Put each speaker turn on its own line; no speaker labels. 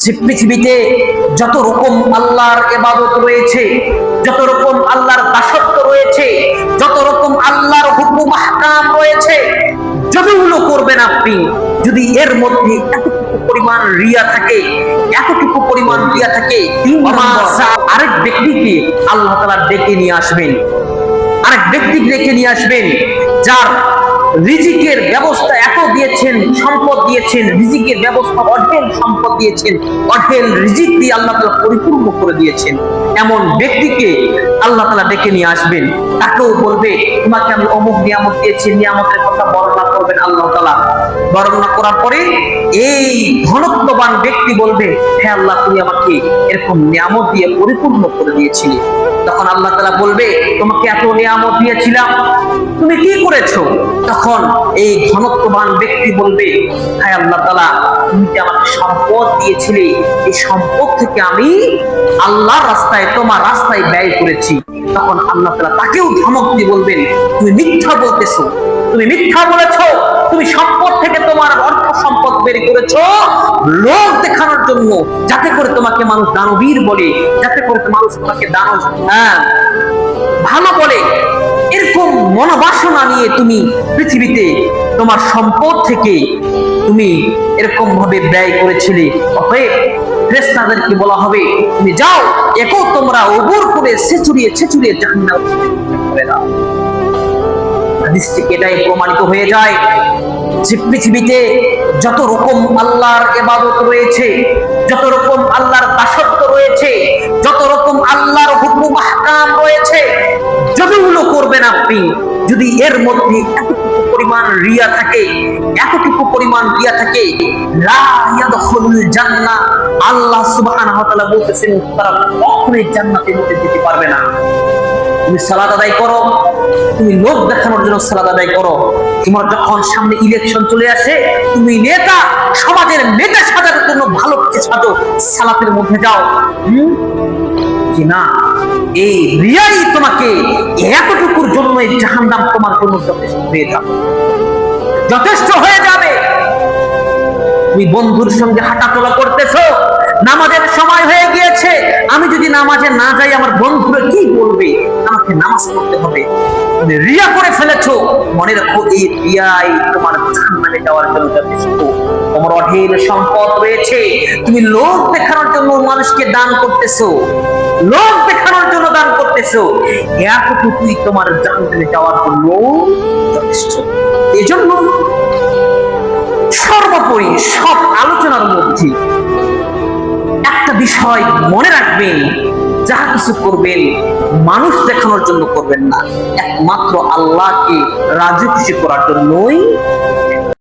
যে পৃথিবীতে যত রকম আল্লাহর ইবাদত রয়েছে, যত রকম আল্লাহর দাসত্ব রয়েছে, যত রকম আল্লাহর হুকুম আহকাম রয়েছে, যতগুলো করবেন আপনি, যদি এর মধ্যে এতটুকু পরিমাণ রিয়া থাকে, এতটুকু পরিমাণ রিয়া থাকে, আরেক ব্যক্তিকে আল্লাহ তাআলা ডেকে নিয়ে আসবেন, আরেক ব্যক্তিকে ডেকে নিয়ে আসবেন যার রিজিকের ব্যবস্থা এত দিয়েছেন, সম্পদ দিয়েছেন, রিজিকের ব্যবস্থা অঢেল সম্পদ দিয়েছেন, অঢেল রিজিক দিয়ে আল্লাহ তাআলা পরিপূর্ণ করে দিয়েছেন, এমন ব্যক্তিকে আল্লাহ তাআলা ডেকে নিয়ে আসবেন। তাকেও বলবে, তোমাকে আমি অমুক নিয়ামত দিয়েছি, নিয়ামতের কথা বর্ণনা করবেন আল্লাহ তাআলা। বর্ণনা করার পরে এই ধনত্ববান ব্যক্তি বলবে, হে আল্লাহ, তুমি আমাকে এরকম নিয়ামত দিয়ে পরিপূর্ণ করে দিয়েছিলে। তখন আল্লাহ তাআলা বলবে, তোমাকে এত নিয়ামত দিয়েছিলাম, তুমি কি করেছো? তখন এই ধনত্ববান ব্যক্তি বলবে, হে আল্লাহ তাআলা, তুমি যে আমাকে সম্পদ দিয়েছিলে, এই সম্পদ থেকে আমি আল্লাহর রাস্তায়, তোমার রাস্তায় ব্যয় করেছি। তখন আল্লাহ তাআলা তাকেও ধমক দিয়ে বলবেন, তুমি মিথ্যা বলতেছো, তুমি মিথ্যা বলেছো, তুমি সম্পদ থেকে তোমার অর্থ সম্পদ বের করেছো লোক দেখানোর জন্য, যাতে করে তোমাকে মানুষ দানবীর বলে, যাতে করে মানুষ তোমাকে দানব ভালো বলে। এরকম মনোবাসনা নিয়ে তুমি পৃথিবীতে তোমার সম্পদ থেকে তুমি এরকম ভাবে ব্যয় করেছিলে। অতএব ফেরেশতাদেরকে বলা হবে, তুমি যাও, একে তোমরা ওবর করে ছেঁচড়িয়ে ছেঁচড়িয়ে জাহান্নামে ফেলে দাও। হাদিস থেকে এটাই প্রমাণিত হয়ে যায় যে পৃথিবীতে যত রকম আল্লাহর ইবাদত রয়েছে, যত রকম আল্লাহর দাসত্ব রয়েছে, যত রকম আল্লাহর হুকুম আহকাম রয়েছে, যতগুলো করবেন আপনি, যদি এর মধ্যে এতটুকু পরিমাণ রিয়া থাকে, এতটুকু পরিমাণ রিয়া থাকে, লা ইয়াদখুলুল জান্নাহ, আল্লাহ সুবহানাহু ওয়া তাআলা বলতেছেন, তারা কখনোই জান্নাতের মধ্যে যেতে পারবে না। তুমি সালাত আদায় করো, তুমি লোক দেখানোর জন্য সালাত আদায় করো, তোমার যখন সামনে ইলেকশন চলে আসে, তুমি নেতা, সমাজের নেতা সাজার জন্য ভালো কিছু সাজো, সালাতের মধ্যে যাও, কি না, এই রিয়াই তোমাকে এতটুকুর জন্য জাহান্নাম তোমার জন্য যথেষ্ট হয়ে যাবে, যথেষ্ট হয়ে যাবে। তুমি বন্ধুর সঙ্গে হাঁটাচলা করতেছো, নামাজের সময় হয়ে গিয়েছে, আমি যদি নামাজে না যাই আমার বন্ধুরা কি বলবে, আমাকে নামাজ পড়তে হবে, তুমি রিয়া করে ফেলেছো। মনে রাখো, এই রিয়াই তোমার জাহান্নামে যাওয়ার জন্য যথেষ্ট। তোমার অঢেল সম্পদ রয়েছে, তুমি লোক দেখানোর জন্য মানুষকে দান করতেছো, লোক দেখানোর জন্য দান করতেছো, এতটুকুই তোমার জাহান্নামে যাওয়ার জন্য যথেষ্ট। এজন্য সর্বোপরি সব আলোচনার মধ্যে একটা বিষয় মনে রাখবেন, যাহা কিছু করবেন মানুষ দেখানোর জন্য করবেন না, একমাত্র আল্লাহকে রাজি খুশি করার জন্যই